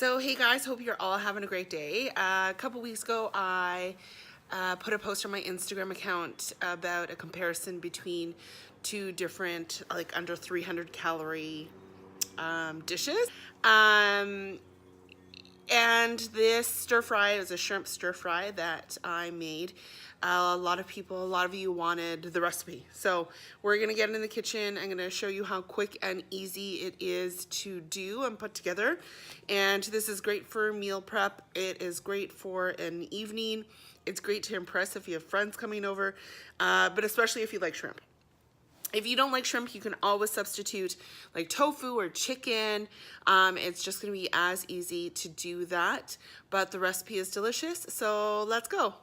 So hey guys, hope you're all having a great day. A couple weeks ago I put a post on my Instagram account about a comparison between two different like under 300 calorie dishes. And this stir fry is a shrimp stir fry that I made. A lot of you wanted the recipe. So we're gonna get in the kitchen. I'm gonna show you how quick and easy it is to do and put together. And this is great for meal prep. It is great for an evening. It's great to impress if you have friends coming over, but especially if you like shrimp. If you don't like shrimp, you can always substitute like tofu or chicken. It's just gonna be as easy to do that, but the recipe is delicious, so let's go.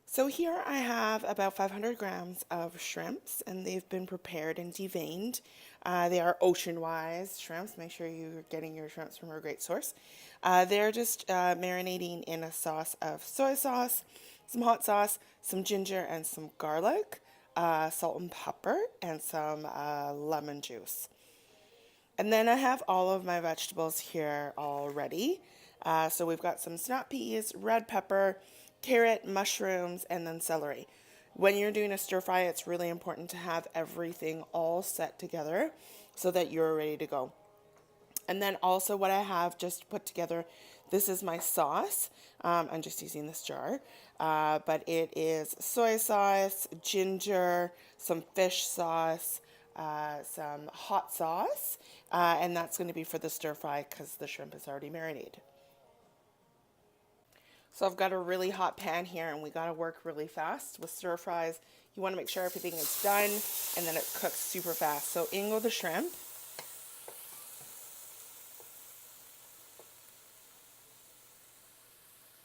So here I have about 500 grams of shrimps, and they've been prepared and deveined. They are Oceanwise shrimps. Make sure you're getting your shrimps from a great source. They're just marinating in a sauce of soy sauce, some hot sauce, some ginger, and some garlic. Salt and pepper, and some lemon juice. And then I have all of my vegetables here already. So we've got some snap peas, red pepper, carrot, mushrooms, and then celery. When you're doing a stir fry, it's really important to have everything all set together so that you're ready to go. And then also what I have just put together, this is my sauce. I'm just using this jar, but it is soy sauce, ginger, some fish sauce, some hot sauce, and that's going to be for the stir fry because the shrimp is already marinated. So I've got a really hot pan here, and we got to work really fast with stir fries. You want to make sure everything is done and then it cooks super fast. So in go the shrimp.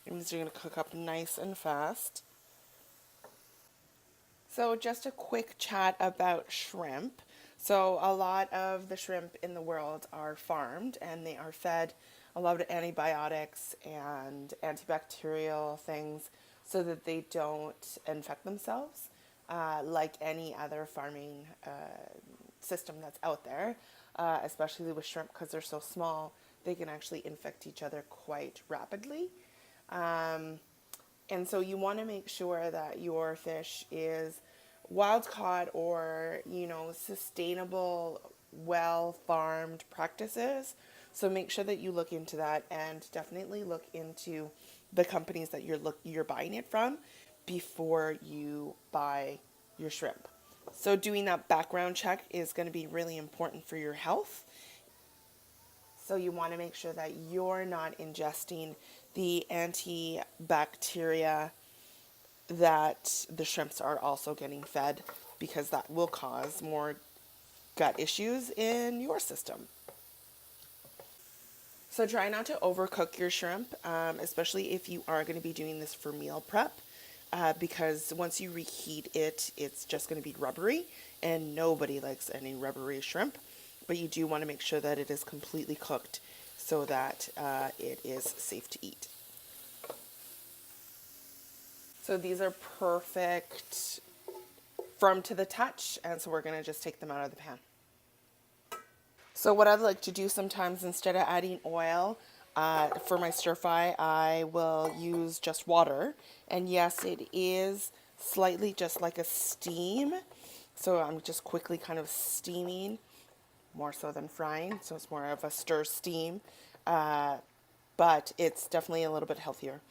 And these are going to cook up nice and fast. So just a quick chat about shrimp. So a lot of the shrimp in the world are farmed, and they are fed a lot of antibiotics and antibacterial things so that they don't infect themselves, like any other farming system that's out there, especially with shrimp because they're so small, they can actually infect each other quite rapidly. And so you want to make sure that your fish is wild caught or, sustainable, well farmed practices. So make sure that you look into that, and definitely look into the companies that you're buying it from before you buy your shrimp. So doing that background check is going to be really important for your health. So you want to make sure that you're not ingesting the antibacteria that the shrimps are also getting fed, because that will cause more gut issues in your system. So try not to overcook your shrimp, especially if you are going to be doing this for meal prep, because once you reheat it, it's just going to be rubbery, and nobody likes any rubbery shrimp. But you do want to make sure that it is completely cooked so that it is safe to eat. So these are perfect, firm to the touch, and so we're going to just take them out of the pan. So what I'd like to do sometimes, instead of adding oil for my stir fry, I will use just water. And yes, it is slightly just like a steam. So I'm just quickly kind of steaming, more so than frying. So it's more of a stir steam, but it's definitely a little bit healthier.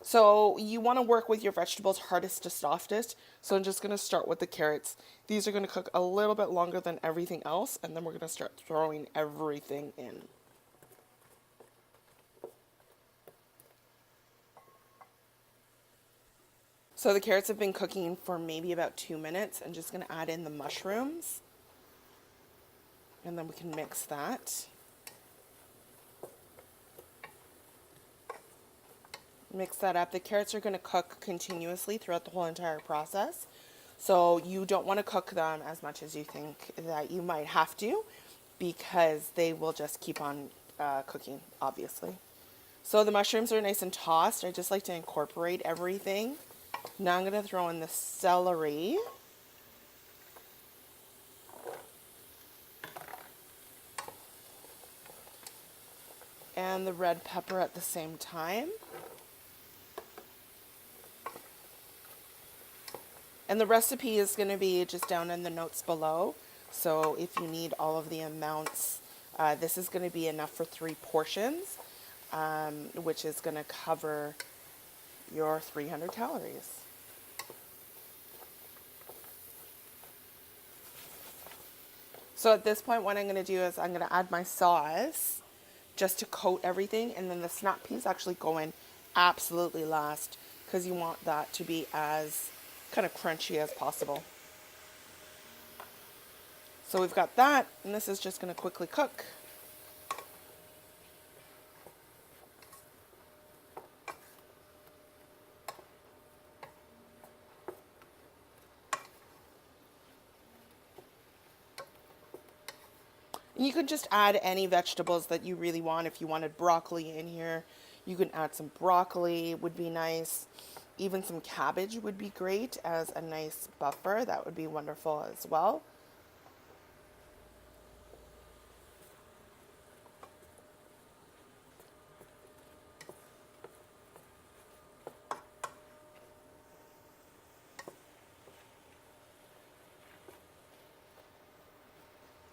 So you want to work with your vegetables hardest to softest. So I'm just going to start with the carrots. These are going to cook a little bit longer than everything else, and then we're going to start throwing everything in. So the carrots have been cooking for maybe about 2 minutes. I'm just going to add in the mushrooms, and then we can mix that. Mix that up. The carrots are going to cook continuously throughout the whole entire process. So you don't want to cook them as much as you think that you might have to, because they will just keep on cooking, obviously. So the mushrooms are nice and tossed. I just like to incorporate everything. Now I'm going to throw in the celery. and the red pepper at the same time. And the recipe is going to be just down in the notes below. So if you need all of the amounts, this is going to be enough for 3 portions, which is going to cover your 300 calories. So at this point, what I'm going to do is I'm going to add my sauce just to coat everything, and then the snap peas actually go in absolutely last because you want that to be as kind of crunchy as possible. So we've got that, and this is just going to quickly cook. You could just add any vegetables that you really want. If you wanted broccoli in here, you can add some broccoli, would be nice. Even some cabbage would be great as a nice buffer. That would be wonderful as well.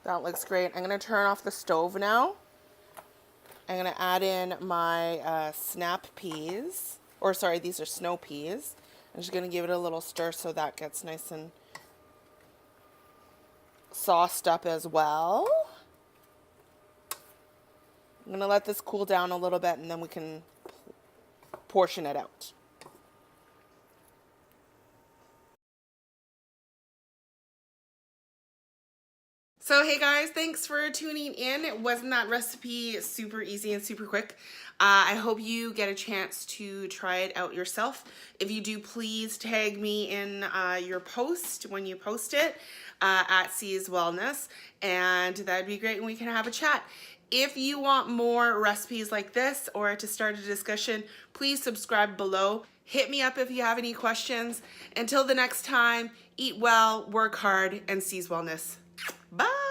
That looks great. I'm going to turn off the stove now. I'm going to add in my snap peas. Or sorry, these are snow peas. I'm just going to give it a little stir so that gets nice and sauced up as well. I'm going to let this cool down a little bit and then we can portion it out. So hey guys, thanks for tuning in. Wasn't that recipe super easy and super quick? I hope you get a chance to try it out yourself. If you do, please tag me in your post when you post it at C's Wellness, and that'd be great and we can have a chat. If you want more recipes like this or to start a discussion, please subscribe below. Hit me up if you have any questions. Until the next time, eat well, work hard, and C's Wellness. Bye.